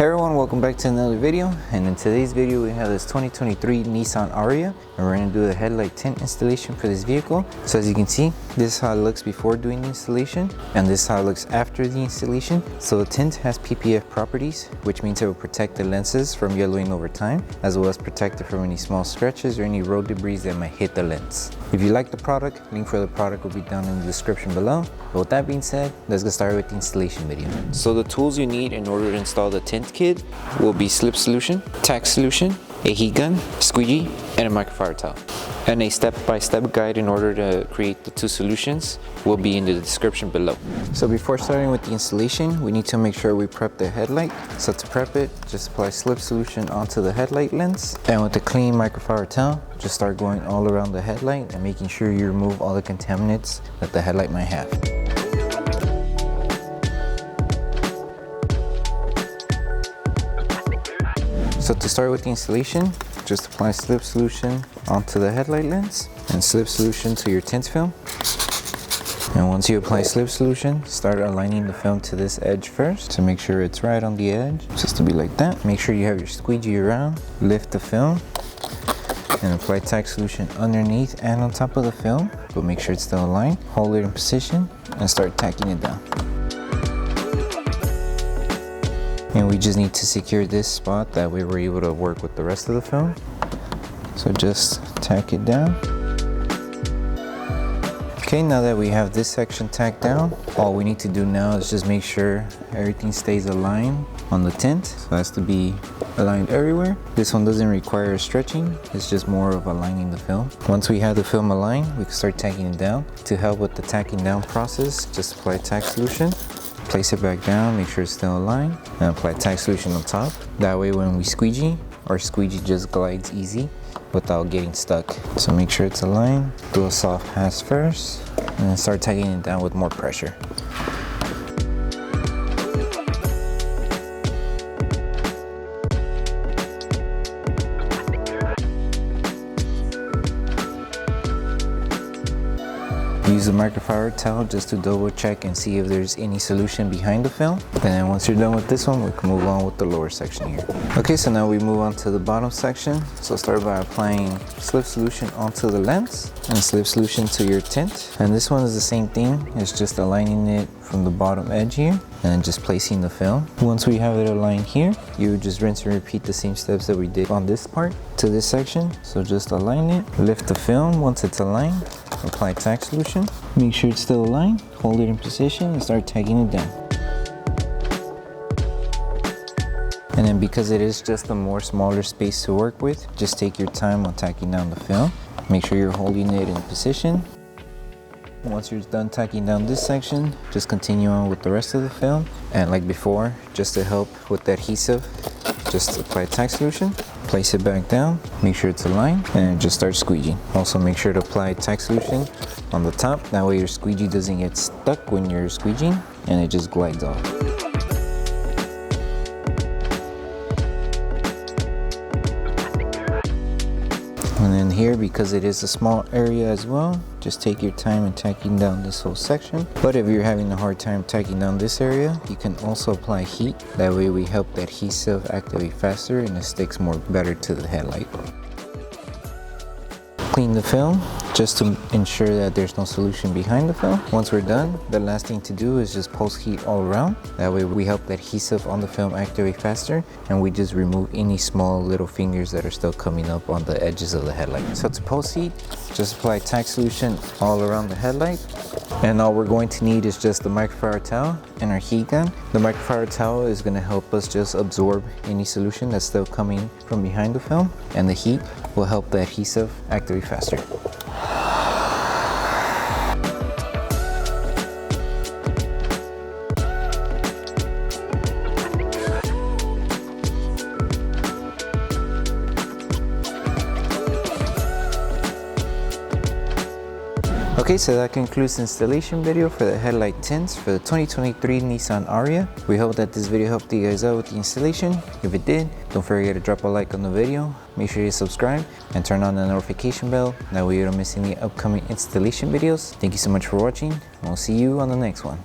Hey everyone, welcome back to another video. And in today's video we have this 2023 Nissan Ariya, and we're going to do the headlight tint installation for this vehicle. So as you can see, this is how it looks before doing the installation, and this is how it looks after the installation. So the tint has PPF properties, which means it will protect the lenses from yellowing over time, as well as protect it from any small scratches or any road debris that might hit the lens. If you like the product, link for the product will be down in the description below. But with that being said, let's get started with the installation video. So the tools you need in order to install the tint kit will be Slip Solution, Tack Solution, a heat gun, squeegee, and a microfiber towel. And a step-by-step guide in order to create the two solutions will be in the description below. So before starting with the installation, we need to make sure we prep the headlight. So to prep it, just apply Slip Solution onto the headlight lens. And with a clean microfiber towel, just start going all around the headlight and making sure you remove all the contaminants that the headlight might have. So to start with the installation, just apply Slip Solution onto the headlight lens and Slip Solution to your tint film. And once you apply Slip Solution, start aligning the film to this edge first to make sure it's right on the edge, just to be like that. Make sure you have your squeegee around, lift the film, and apply Tack Solution underneath and on top of the film, but make sure it's still aligned. Hold it in position and start tacking it down. And we just need to secure this spot, that way we're able to work with the rest of the film. So just tack it down. Okay, now that we have this section tacked down, all we need to do now is just make sure everything stays aligned on the tint. So it has to be aligned everywhere. This one doesn't require stretching, it's just more of aligning the film. Once we have the film aligned, we can start tacking it down. To help with the tacking down process, just apply Tack Solution. Place it back down, make sure it's still aligned, and apply Tack Solution on top. That way when we squeegee, our squeegee just glides easy without getting stuck. So make sure it's aligned, do a soft pass first, and then start tacking it down with more pressure. Use a microfiber towel just to double check and see if there's any solution behind the film. And then once you're done with this one, we can move on with the lower section here. Okay, so now we move on to the bottom section. So start by applying Slip Solution onto the lens and Slip Solution to your tint. And this one is the same thing, it's just aligning it from the bottom edge here and then just placing the film. Once we have it aligned here, you just rinse and repeat the same steps that we did on this part to this section. So just align it, lift the film once it's aligned, apply Tack Solution, make sure it's still aligned, hold it in position and start tagging it down. And then because it is just a more smaller space to work with, just take your time on tacking down the film. Make sure you're holding it in position. Once you're done tacking down this section, just continue on with the rest of the film. And like before, just to help with the adhesive, just apply Tack Solution, place it back down, make sure it's aligned, and just start squeegeeing. Also make sure to apply Tack Solution on the top, that way your squeegee doesn't get stuck when you're squeegeeing and it just glides off. And then here, because it is a small area as well, just take your time in tacking down this whole section. But if you're having a hard time tacking down this area, you can also apply heat. That way we help the adhesive activate faster and it sticks more better to the headlight. Clean the film just to ensure that there's no solution behind the film. Once we're done, the last thing to do is just post heat all around. That way we help the adhesive on the film activate faster and we just remove any small little fingers that are still coming up on the edges of the headlight. So to post heat, just apply Tack Solution all around the headlight. And all we're going to need is just the microfiber towel and our heat gun. The microfiber towel is going to help us just absorb any solution that's still coming from behind the film, and the heat will help the adhesive activate faster. Okay, so that concludes the installation video for the headlight tints for the 2023 Nissan Ariya. We hope that this video helped you guys out with the installation. If it did, don't forget to drop a like on the video, make sure you subscribe and turn on the notification bell, that way you don't miss any upcoming installation videos. Thank you so much for watching, and we'll see you on the next one.